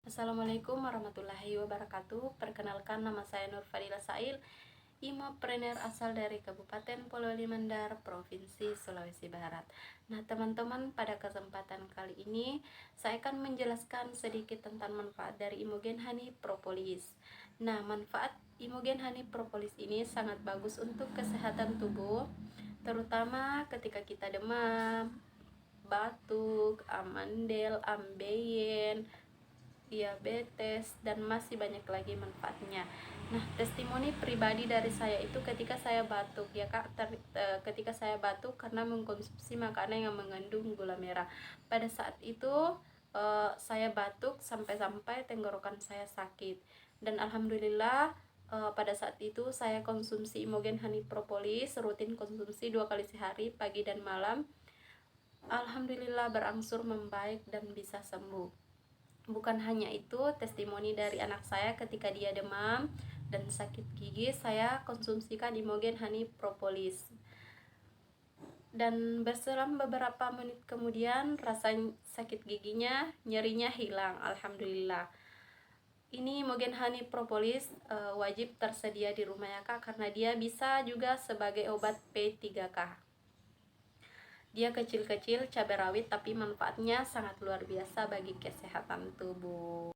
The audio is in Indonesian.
Assalamualaikum warahmatullahi wabarakatuh. Perkenalkan, nama saya Nur Fadila Sail, Imapreneur asal dari Kabupaten Polewali Mandar, Provinsi Sulawesi Barat. Nah, teman-teman, pada kesempatan kali ini saya akan menjelaskan sedikit tentang manfaat dari Imogen Honey Propolis. Nah, manfaat Imogen Honey Propolis ini sangat bagus untuk kesehatan tubuh, terutama ketika kita demam, batuk, amandel, ambeien, diabetes, dan masih banyak lagi manfaatnya. Nah, testimoni pribadi dari saya itu ketika saya batuk ya Kak, ketika saya batuk karena mengkonsumsi makanan yang mengandung gula merah. Pada saat itu saya batuk sampai-sampai tenggorokan saya sakit. Dan alhamdulillah pada saat itu saya konsumsi Imogen Honey Propolis, rutin konsumsi 2 kali sehari, pagi dan malam. Alhamdulillah berangsur membaik dan bisa sembuh. Bukan hanya itu, testimoni dari anak saya ketika dia demam dan sakit gigi, saya konsumsikan Imogen Honey Propolis. Dan berselang beberapa menit kemudian, rasa sakit giginya, nyerinya hilang. Alhamdulillah. Ini Imogen Honey Propolis wajib tersedia di rumah ya Kak, karena dia bisa juga sebagai obat P3K. Dia kecil-kecil cabai rawit, tapi manfaatnya sangat luar biasa bagi kesehatan tubuh.